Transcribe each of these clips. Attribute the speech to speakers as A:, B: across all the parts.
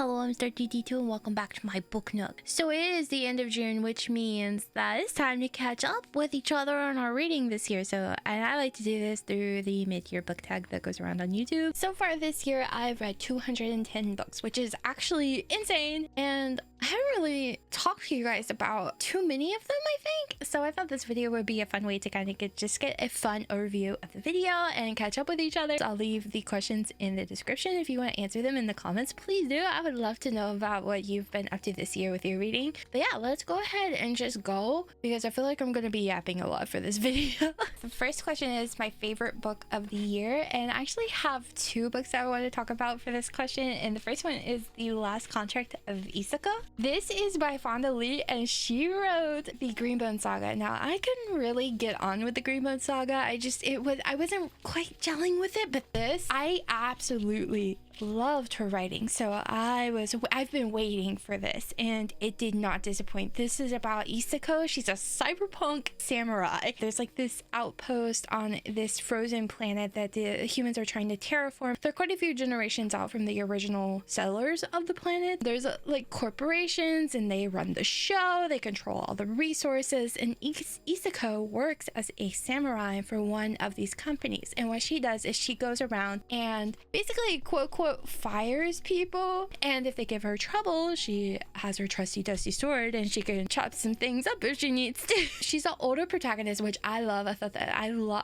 A: Hello, I'm StarTT2 and welcome back to my book nook. So it is the end of June, which means that it's time to catch up with each other on our reading this year. And I like to do this through the mid-year book tag that goes around on YouTube. So far this year, I've read 210 books, which is actually insane. And I haven't really talked to you guys about too many of them, I think. So I thought this video would be a fun way to kind of get a fun overview of the video and catch up with each other. So I'll leave the questions in the description. If you want to answer them in the comments, please do. I would love to know about what you've been up to this year with your reading. But yeah, let's go ahead and just go, because I feel like I'm going to be yapping a lot for this video. The first question is my favorite book of the year, and I actually have two books that I want to talk about for this question. And the first one is The Last Contract of Isaka. This is by Fonda Lee, and she wrote the Greenbone Saga. Now, I couldn't really get on with the Greenbone Saga. I wasn't quite gelling with it, but this, I absolutely loved her writing. So I've been waiting for this, and it did not disappoint. This is about Isako. She's a cyberpunk samurai. There's like this outpost on this frozen planet that the humans are trying to terraform. They're quite a few generations out from the original settlers of the planet. There's like corporations, and they run the show. They control all the resources, and Isako works as a samurai for one of these companies. And what she does is she goes around and basically quote fires people, and if they give her trouble, she has her trusty dusty sword and she can chop some things up if she needs to. She's an older protagonist, which I love. I thought that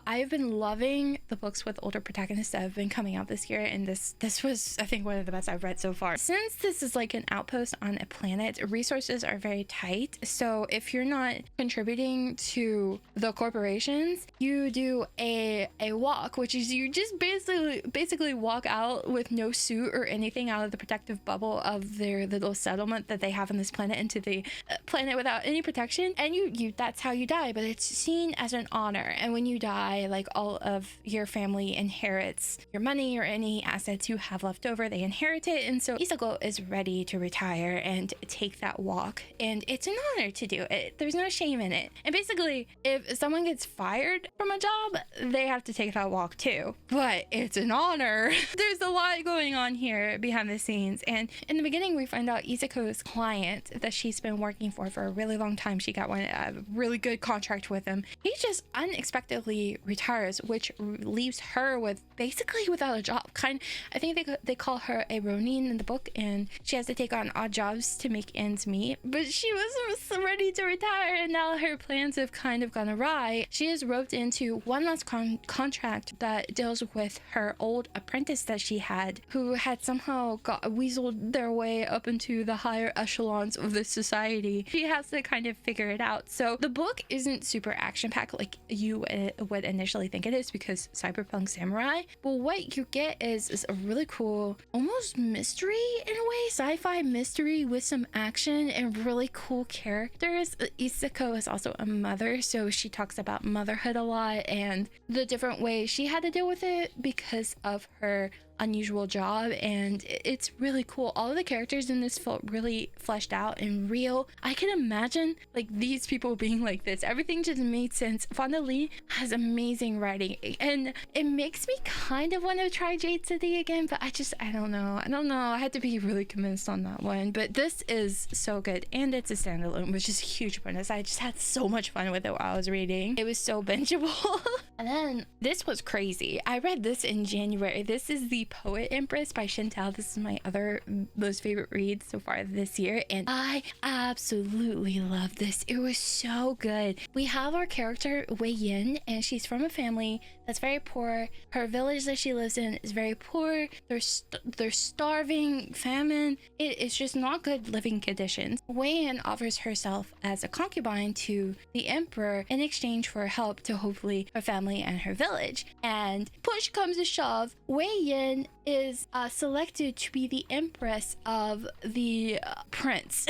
A: I've been loving the books with older protagonists that have been coming out this year, and this was, I think, one of the best I've read so far. Since this is like an outpost on a planet, resources are very tight, so if you're not contributing to the corporations, you do a walk, which is you just basically walk out with no suit or anything out of the protective bubble of their little settlement that they have on this planet into the planet without any protection, and you that's how you die. But it's seen as an honor, and when you die, like, all of your family inherits your money or any assets you have left over. They inherit it, and so Isako is ready to retire and take that walk, and it's an honor to do it. There's no shame in it. And basically, if someone gets fired from a job, they have to take that walk too, but it's an honor. There's a lot going on here behind the scenes, and in the beginning we find out Isako's client that she's been working for a really long time, she got a really good contract with him. He just unexpectedly retires, which leaves her basically without a job. I think they call her a ronin in the book, and she has to take on odd jobs to make ends meet, but she was ready to retire, and now her plans have kind of gone awry. She is roped into one last contract that deals with her old apprentice that she had, who had somehow weaseled their way up into the higher echelons of this society. She has to kind of figure it out. So the book isn't super action-packed like you would initially think it is, because cyberpunk samurai, but what you get is a really cool, almost mystery in a way, sci-fi mystery with some action and really cool characters. Isako is also a mother, so she talks about motherhood a lot and the different ways she had to deal with it because of her unusual job, and it's really cool. All of the characters in this felt really fleshed out and real. I can imagine like these people being like this. Everything just made sense. Fonda Lee has amazing writing, and it makes me kind of want to try Jade City again, but I don't know. I had to be really convinced on that one, but this is so good, and it's a standalone, which is a huge bonus. I just had so much fun with it while I was reading. It was so bingeable. And then this was crazy. I read this in January. This is The Poet Empress by Chantal. This is my other most favorite read so far this year, and I absolutely love this. It was so good. We have our character Wei Yin, and she's from a family that's very poor. Her village that she lives in is very poor. They're starving, famine. It is just not good living conditions. Wei Yin offers herself as a concubine to the emperor in exchange for help to hopefully her family and her village. And push comes to shove, Wei Yin is selected to be the empress of the prince.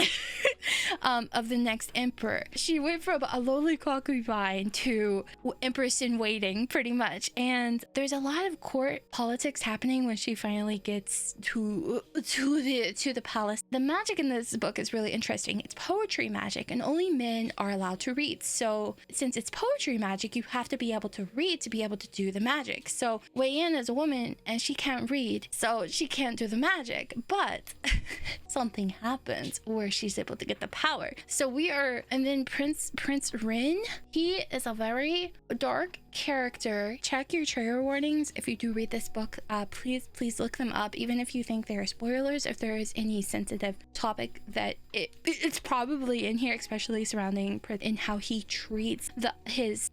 A: of the next emperor. She went from a lowly concubine to empress in waiting, pretty much. And there's a lot of court politics happening when she finally gets to the palace. The magic in this book is really interesting. It's poetry magic, and only men are allowed to read. So since it's poetry magic, you have to be able to read to be able to do the magic. So Wei Yan is a woman and she can't read, so she can't do the magic. But something happens where she's able to get the power. So and then Prince Rin, he is a very dark character. Check your trigger warnings if you do read this book. Please look them up, even if you think there are spoilers. If there is any sensitive topic that it's probably in here, especially surrounding in how he treats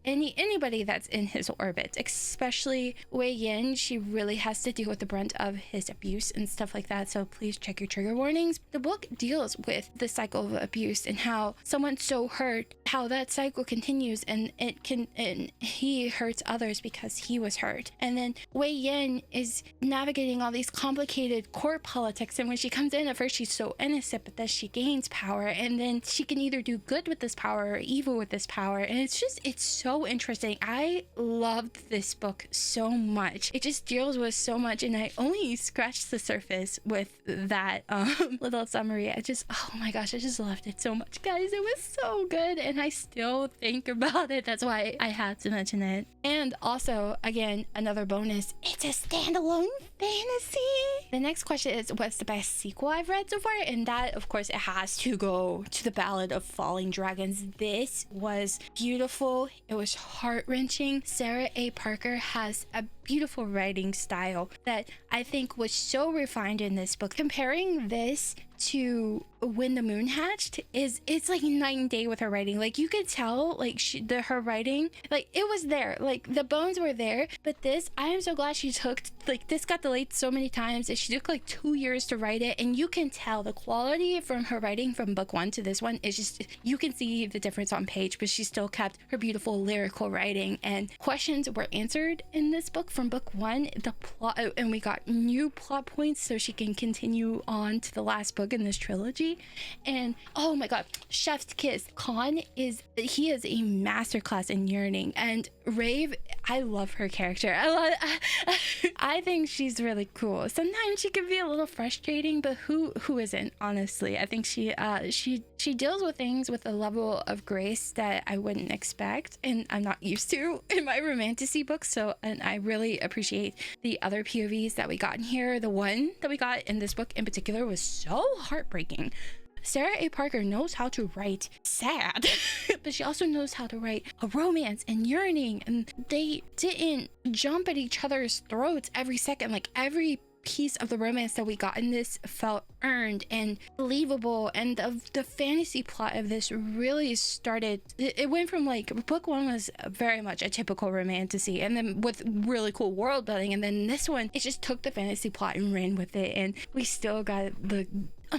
A: anybody that's in his orbit, especially Wei Yan. She really has to deal with the brunt of his abuse and stuff like that, so please check your trigger warnings. The book deals with the cycle of abuse and how someone's so hurt, how that cycle continues, and he hurts others because he was hurt. And then Wei Yan is navigating all these complicated court politics, and when she comes in, at first she's so innocent, but then she gains power, and then she can either do good with this power or evil with this power. And it's so interesting. I loved this book so much. It just deals with so much, and I only scratched the surface with that little summary. Oh my gosh, I just loved it so much, guys. It was so good, and I still think about it. That's why I had to mention it. And also, again, another bonus, it's a standalone fantasy. The next question is, what's the best sequel I've read so far? And that, of course, it has to go to The Ballad of Falling Dragons. This was beautiful. It was heart-wrenching. Sarah A. Parker has a beautiful writing style that I think was so refined in this book. Comparing this to When the Moon Hatched, it's like night and day with her writing. Like, you could tell, like, her writing, like, it was there, like the bones were there. But this, I am so glad she took, like, this got delayed so many times and she took like 2 years to write it, and you can tell the quality from her writing from book one to this one is just, you can see the difference on page, but she still kept her beautiful lyrical writing, and questions were answered in this book from book one. The plot, and we got new plot points so she can continue on to the last book in this trilogy. And oh my god, chef's kiss. Khan is a masterclass in yearning, and Rave, I love her character. I think she's really cool. Sometimes she can be a little frustrating, but who isn't, honestly? I think she deals with things with a level of grace that I wouldn't expect, and I'm not used to in my romantasy books. So, and I really appreciate the other POVs that we got in here. The one that we got in this book in particular was so heartbreaking. Sarah A. Parker knows how to write sad, but she also knows how to write a romance and yearning, and they didn't jump at each other's throats every second. Like, every piece of the romance that we got in this felt earned and believable, and the fantasy plot of this really started, it went from, like, book one was very much a typical romantasy, and then with really cool world building, and then this one, it just took the fantasy plot and ran with it, and we still got the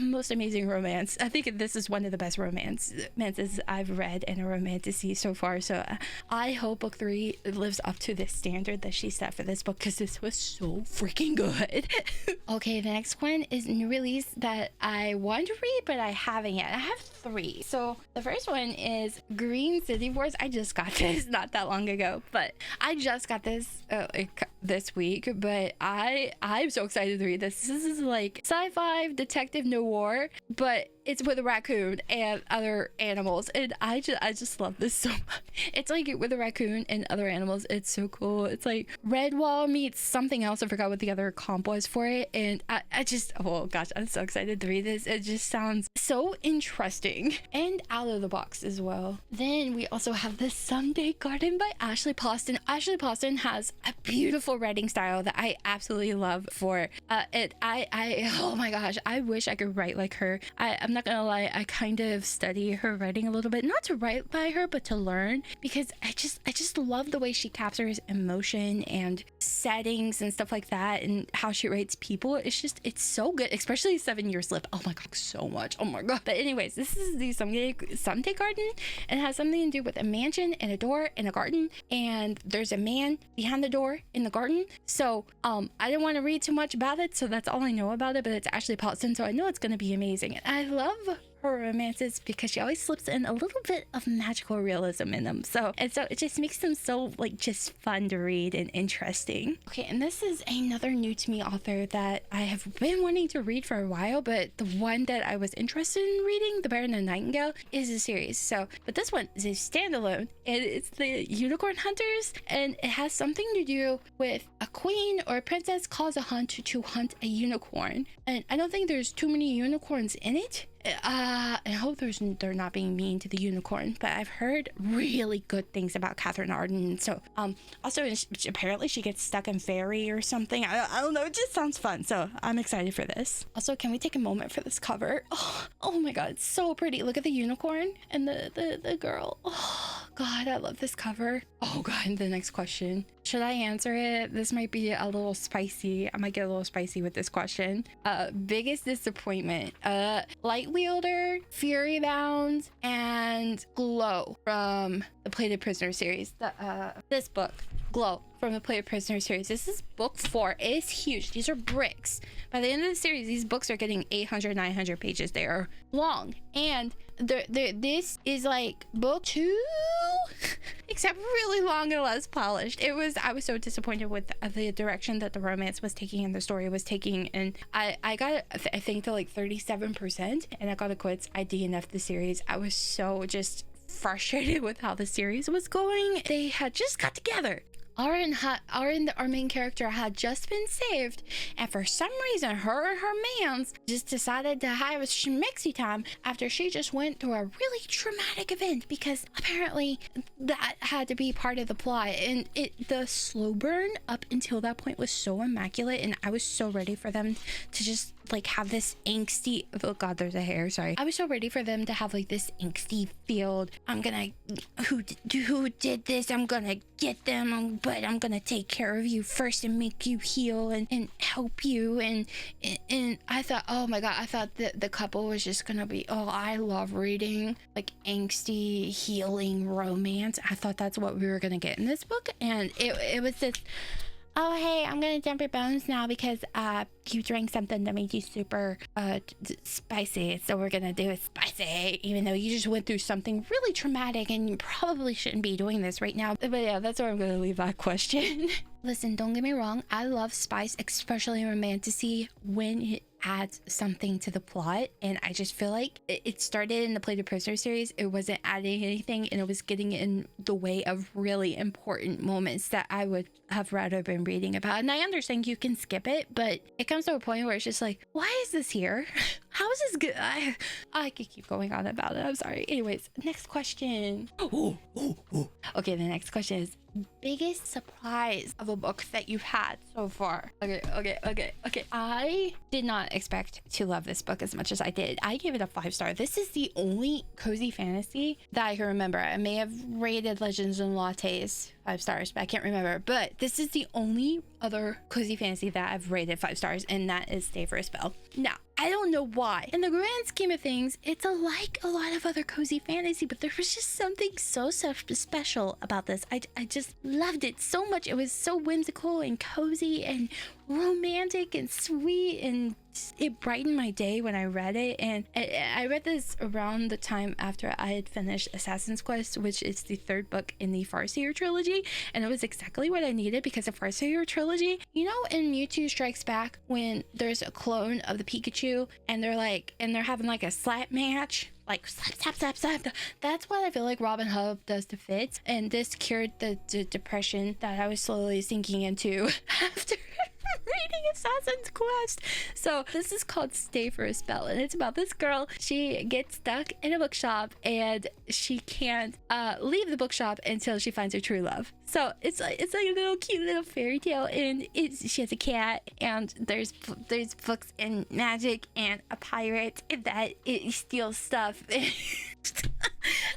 A: most amazing romance. I think this is one of the best romances I've read in a romantasy so far, so I hope book 3 lives up to this standard that she set for this book, because this was so freaking good. Okay, the next one is new release that I want to read but I haven't yet. I have 3. So the first one is Green City Wars. I just got this not that long ago, but I just got this this week, but I'm so excited to read this. This is like sci-fi detective noir, but it's with a raccoon and other animals, and I just love this so much. It's like with a raccoon and other animals. It's so cool. It's like Redwall meets something else. I forgot what the other comp was for it, and I just, oh gosh, I'm so excited to read this. It just sounds so interesting and out of the box as well. Then we also have The Someday Garden by Ashley Poston. Ashley Poston has a beautiful writing style that I absolutely love for it. Oh my gosh, I wish I could write like her. I'm not gonna lie, I kind of study her writing a little bit, not to write by her, but to learn, because I just love the way she captures emotion and settings and stuff like that, and how she writes people. It's so good, especially 7 Years Slip. Oh my god, so much. Oh my god. But anyways, this is the Someday Garden, and it has something to do with a mansion and a door and a garden, and there's a man behind the door in the garden. So I didn't want to read too much about it, so that's all I know about it, but it's Ashley Poston, so I know it's going to be amazing. And I love her romances because she always slips in a little bit of magical realism in them. So it just makes them so like just fun to read and interesting. Okay, and this is another new to me author that I have been wanting to read for a while, but the one that I was interested in reading, The Bear and the Nightingale, is a series. So, but this one is a standalone, and it's the Unicorn Hunters, and it has something to do with a queen or a princess calls a hunt to hunt a unicorn. And I don't think there's too many unicorns in it. I hope they're not being mean to the unicorn, but I've heard really good things about Catherine Arden. So also apparently she gets stuck in fairy or something. I don't know, it just sounds fun, so I'm excited for this. Also, can we take a moment for this cover? Oh my god, it's so pretty. Look at the unicorn and the girl. Oh god, I love this cover. Oh god, and the next question, should I answer it? This might be a little spicy. I might get a little spicy with this question. Biggest disappointment, Light Wielder, Fury Bound, and Glow from the Plated Prisoner series. This book, Glow from the Plated Prisoner series. This is book 4. It is huge. These are bricks. By the end of the series, these books are getting 800, 900 pages. They are long, and this is like book 2 except really long and less polished. I was so disappointed with the direction that the romance was taking and the story was taking, and I got I think to like 37%, and I got to quit. I DNF'd the series. I was so just frustrated with how the series was going. They had just got together. Our main character had just been saved, and for some reason her and her mans just decided to have a schmixy time after she just went through a really traumatic event, because apparently that had to be part of the plot. And the slow burn up until that point was so immaculate, and I was so ready for them to just like have this angsty, oh god, there's a hair, sorry. I was so ready for them to have like this angsty field. Who did this? I'm gonna get them, but I'm gonna take care of you first and make you heal and help you. And I thought, oh my god, I thought that the couple was just gonna be, oh, I love reading like angsty healing romance. I thought that's what we were gonna get in this book, and it was this, oh hey, I'm gonna dump your bones now because you drank something that made you super spicy, so we're gonna do it spicy, even though you just went through something really traumatic and you probably shouldn't be doing this right now. But yeah, that's where I'm gonna leave that question. Listen, don't get me wrong, I love spice, especially in romantasy, when it adds something to the plot, and I just feel like it started in the Plated Prisoner series. It wasn't adding anything, and it was getting in the way of really important moments that I would have rather been reading about. And I understand you can skip it, but it comes to a point where it's just like, why is this here? How is this good? I could keep going on about it, I'm sorry. Anyways, next question. Okay, the next question is, biggest surprise of a book that you've had so far? Okay. I did not expect to love this book as much as I did. I gave it a 5-star. This is the only cozy fantasy that I can remember. I may have rated Legends and Lattes 5 stars, but I can't remember. But this is the only other cozy fantasy that I've rated 5 stars, and that is Stay for a Spell. Now, I don't know why. In the grand scheme of things, it's like a lot of other cozy fantasy, but there was just something so special about this. I just loved it so much. It was so whimsical and cozy and romantic and sweet, and it brightened my day when I read it. And I read this around the time after I had finished Assassin's Quest, which is the 3rd book in the Farseer trilogy, and it was exactly what I needed, because the Farseer trilogy, you know, in Mewtwo Strikes Back, when there's a clone of the Pikachu and they're having like a slap match, like slap. That's what I feel like Robin Hood does to Fitz, and this cured the depression that I was slowly sinking into after reading Assassin's Quest. So this is called Stay for a Spell, and it's about this girl. She gets stuck in a bookshop and she can't leave the bookshop until she finds her true love. So it's like a little cute little fairy tale, and she has a cat, and there's books and magic and a pirate that it steals stuff.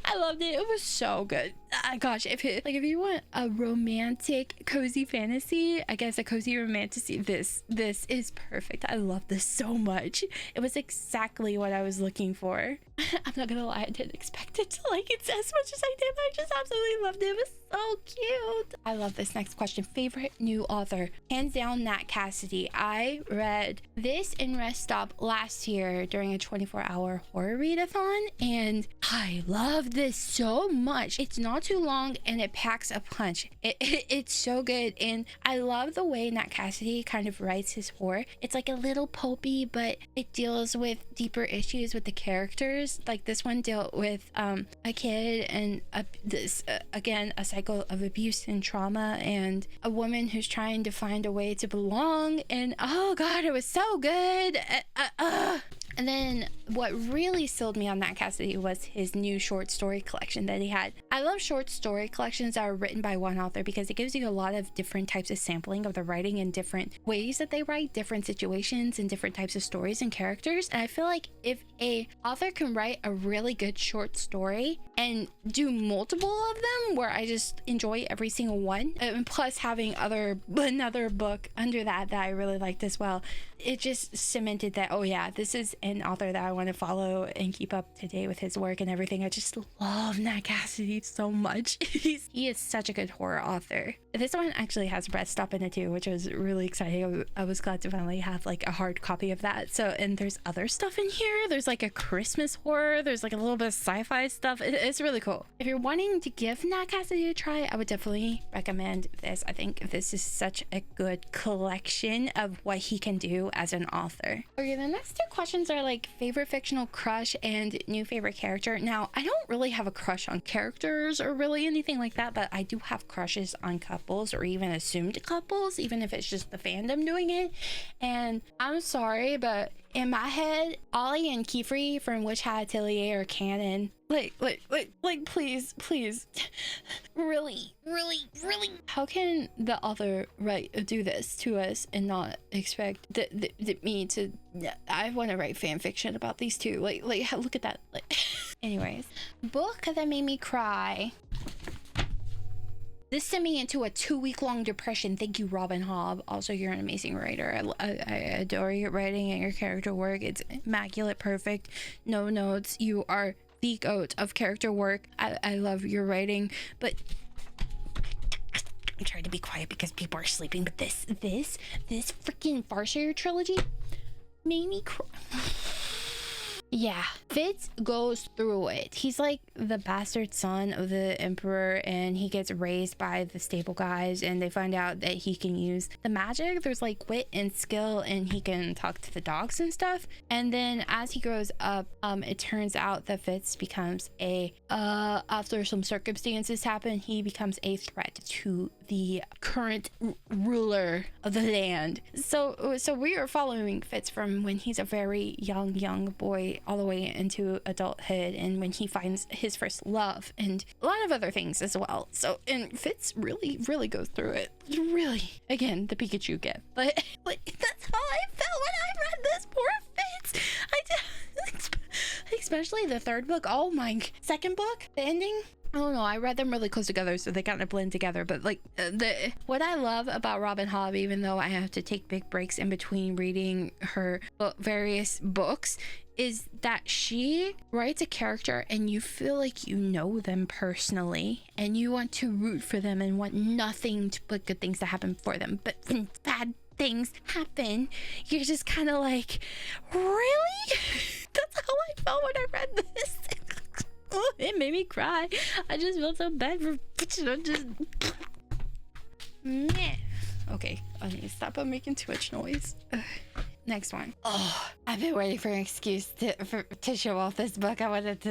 A: I loved it. It was so good. Gosh, if you want a romantic cozy fantasy, I guess a cozy romantasy, this is perfect. I love this so much. It was exactly what I was looking for. I'm not gonna lie, I didn't expect it to like it as much as I did, but I just absolutely loved it. It was so cute. I love this next question. Favorite new author? Hands down, Nat Cassidy. I read this in Rest Stop last year during a 24-hour horror readathon, and I love this so much. It's not too long and it packs a punch. It's so good, and I love the way Nat Cassidy kind of writes his horror. It's like a little pulpy, but it deals with deeper issues with the characters. Like this one dealt with a kid and again a cycle of abuse and trauma, and a woman who's trying to find a way to belong, and oh god, it was so good. And then what really sold me on Nat Cassidy was his new short story collection that he had. I love short story collections that are written by one author because it gives you a lot of different types of sampling of the writing and different ways that they write, different situations and different types of stories and characters. And I feel like if a author can write a really good short story and do multiple of them where I just enjoy every single one, and plus having another book under that I really liked as well, it just cemented that, oh yeah, this is an author that I want to follow and keep up to date with his work and everything. I just love Nat Cassidy so much. He is such a good horror author. This one actually has Rest Stop in it too, which was really exciting. I was glad to finally have like a hard copy of that. So, and there's other stuff in here. There's like a Christmas horror. There's like a little bit of sci-fi stuff. It's really cool. If you're wanting to give Nat Cassidy a try, I would definitely recommend this. I think this is such a good collection of what he can do as an author. Okay, the next two questions are like favorite fictional crush and new favorite character. Now, I don't really have a crush on characters or really anything like that, but I do have crushes on couples or even assumed couples, even if it's just the fandom doing it. And I'm sorry, but in my head, Ollie and Kiefer from Witch Hat Atelier are canon. Like, please, really. How can the author do this to us and not expect me to? I want to write fan fiction about these two. Like, look at that. Like, anyways, book that made me cry. This sent me into a 2-week-long depression. Thank you, Robin Hobb. Also, you're an amazing writer. I adore your writing and your character work. It's immaculate, perfect, no notes. You are the goat of character work. I love your writing, but I'm trying to be quiet because people are sleeping. But this freaking Farseer trilogy made me cry. Yeah, Fitz goes through it. He's like the bastard son of the emperor, and he gets raised by the stable guys, and they find out that he can use the magic. There's like wit and skill, and he can talk to the dogs and stuff. And then as he grows up, it turns out that Fitz becomes after some circumstances happen, he becomes a threat to the current ruler of the land. So we are following Fitz from when he's a very young boy all the way into adulthood, and when he finds his first love and a lot of other things as well. So, and Fitz really goes through it. Really, again, the Pikachu gift, but like that's how I felt when I read this. Poor Fitz. I did, especially the third book. Oh my, second book, the ending. I don't know, I read them really close together, so they kind of blend together. But like what I love about Robin Hobb, even though I have to take big breaks in between reading her various books, is that she writes a character and you feel like you know them personally and you want to root for them and want nothing but good things to happen for them. But when bad things happen, you're just kind of like, really? That's how I felt when I read this. Oh, it made me cry. I just felt so bad for just meh. Okay, I need to stop making too much noise. Next one. Oh, I've been waiting for an excuse to show off this book. I wanted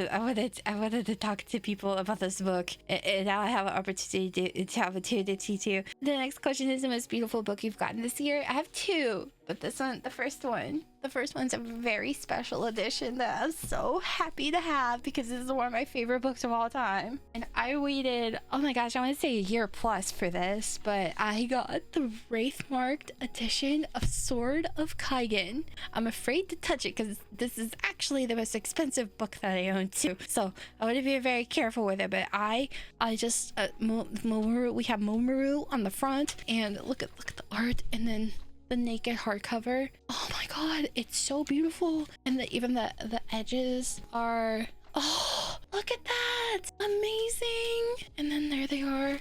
A: to talk to people about this book, and now I have an opportunity to have a opportunity to. The next question is the most beautiful book you've gotten this year. I have two, but this one, the first one's a very special edition that I'm so happy to have because this is one of my favorite books of all time. And I waited, oh my gosh, I want to say a year plus for this, but I got the Wraith-marked edition of Sword of Kaigen. I'm afraid to touch it because this is actually the most expensive book that I own too. So I want to be very careful with it, but I just, we have Momoru on the front, and look at the art, and then the naked hardcover. Oh my god, it's so beautiful. And even the edges are, oh, look at that, amazing. And then there they are,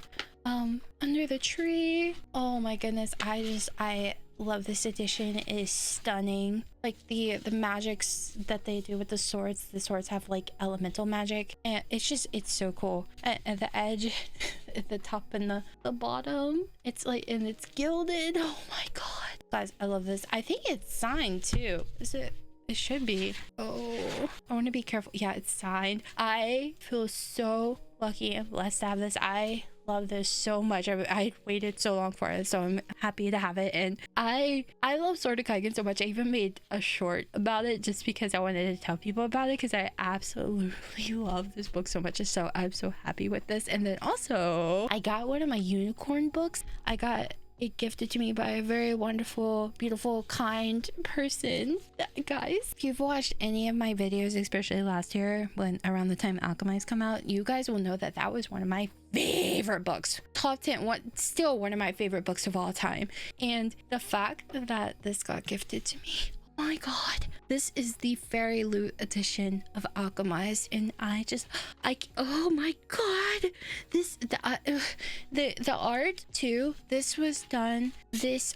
A: under the tree. Oh my goodness, I love this edition. It is stunning. Like the magics that they do with the swords have like elemental magic, and it's so cool. And the edge at the top and the bottom, it's like, and it's gilded. Oh my god, guys, I love this. I think it's signed too. Is it? It should be. Oh, I want to be careful. Yeah, it's signed. I feel so lucky and blessed to have this. I love this so much. I waited so long for it, so I'm happy to have it. And I love Sword of Kaigen so much. I even made a short about it just because I wanted to tell people about it, because I absolutely love this book so much. So I'm so happy with this. And then also I got one of my unicorn books. I got it gifted to me by a very wonderful, beautiful, kind person. Guys, if you've watched any of my videos, especially last year when around the time Alchemize come out, you guys will know that that was one of my favorite books. Top 10, still one of my favorite books of all time. And the fact that this got gifted to me, oh my god, this is the Fairy Loot edition of Alchemized, and oh my god, the art too. This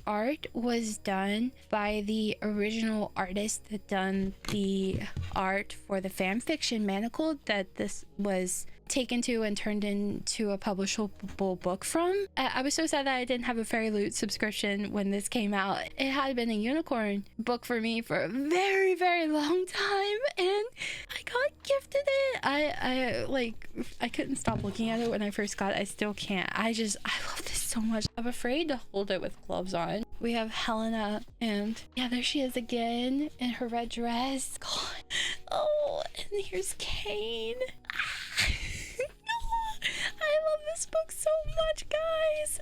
A: art was done by the original artist that done the art for the fan fiction Manacled that this was taken to and turned into a publishable book from. I was so sad that I didn't have a Fairy Loot subscription when this came out. It had been a unicorn book for me for a very, very long time, and I got gifted it. I couldn't stop looking at it when I first got it. I still can't. I love this so much. I'm afraid to hold it with gloves on. We have Helena, and yeah, there she is again in her red dress. God. Oh, and here's Kane. I love this book so much, guys.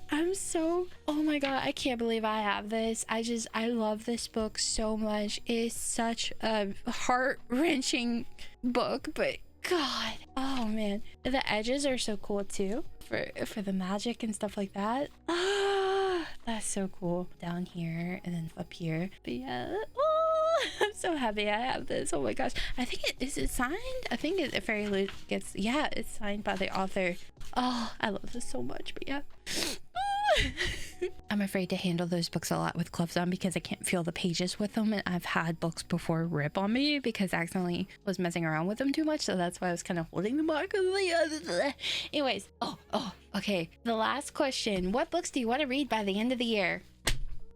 A: Oh my god, I can't believe I have this. I love this book so much. It's such a heart-wrenching book, but god, oh man, the edges are so cool too for the magic and stuff like that. That's so cool. Down here and then up here. But yeah, I'm so happy I have this. Oh my gosh, I think is it signed? I think Fairy Loot gets, yeah, it's signed by the author. Oh, I love this so much. But yeah, I'm afraid to handle those books a lot with gloves on because I can't feel the pages with them, and I've had books before rip on me because I accidentally was messing around with them too much, so that's why I was kind of holding them back. Anyways, okay, the last question: what books do you want to read by the end of the year?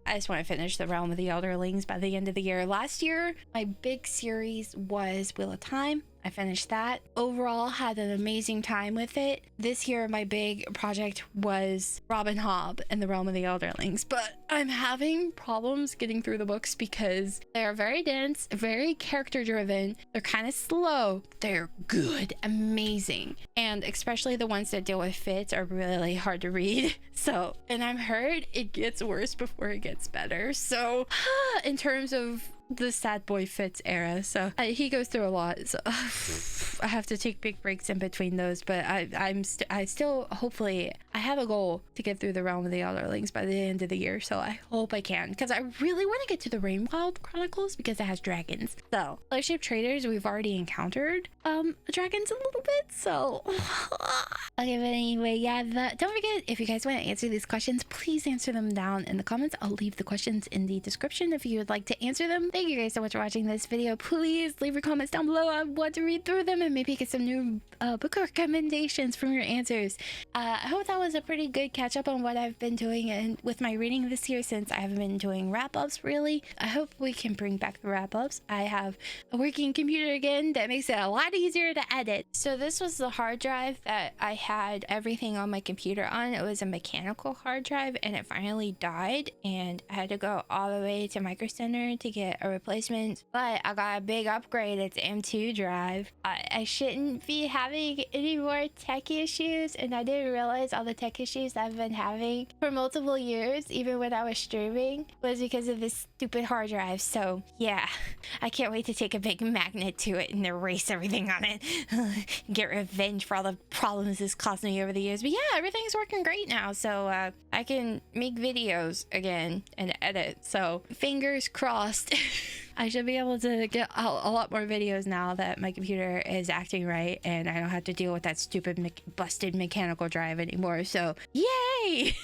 A: I just want to finish The Realm of the Elderlings by the end of the year. Last year, my big series was Wheel of Time. I finished that. Overall, had an amazing time with it. This year, my big project was Robin Hobb and The Realm of the Elderlings, but I'm having problems getting through the books because they're very dense, very character driven. They're kind of slow. They're good, amazing. And especially the ones that deal with fits are really hard to read. So, and I've heard it gets worse before it gets better. So, in terms of the sad boy Fitz era, so he goes through a lot, so I have to take big breaks in between those, but I still hopefully I have a goal to get through The Realm of the Elderlings by the end of the year, so I hope I can, because I really want to get to the Rainwild Chronicles because it has dragons. So Fellowship Traders, we've already encountered dragons a little bit, so okay, but anyway, yeah, don't forget, if you guys want to answer these questions, please answer them down in the comments. I'll leave the questions in the description if you would like to answer them. Thank you guys so much for watching this video. Please leave your comments down below. I want to read through them and maybe get some new book recommendations from your answers. I hope that was a pretty good catch up on what I've been doing and with my reading this year, since I haven't been doing wrap-ups really. I hope we can bring back the wrap-ups. I have a working computer again that makes it a lot easier to edit. So this was the hard drive that I had everything on my computer on. It was a mechanical hard drive and it finally died, and I had to go all the way to Micro Center to get a replacement, but I got a big upgrade. It's M2 drive. I shouldn't be having any more tech issues, and I didn't realize all the tech issues I've been having for multiple years, even when I was streaming, was because of this stupid hard drive. So yeah, I can't wait to take a big magnet to it and erase everything on it. Get revenge for all the problems this caused me over the years. But yeah, everything's working great now, so I can make videos again and edit. So fingers crossed. I should be able to get a lot more videos now that my computer is acting right and I don't have to deal with that stupid busted mechanical drive anymore. So yay!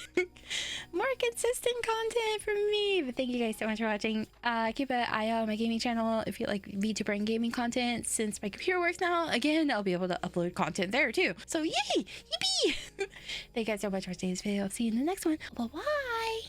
A: More consistent content from me. But thank you guys so much for watching. Keep an eye out on my gaming channel if you like VTuber and gaming content. Since my computer works now, again, I'll be able to upload content there too. So yay! Yippee! Thank you guys so much for watching this video. I'll see you in the next one. Bye-bye!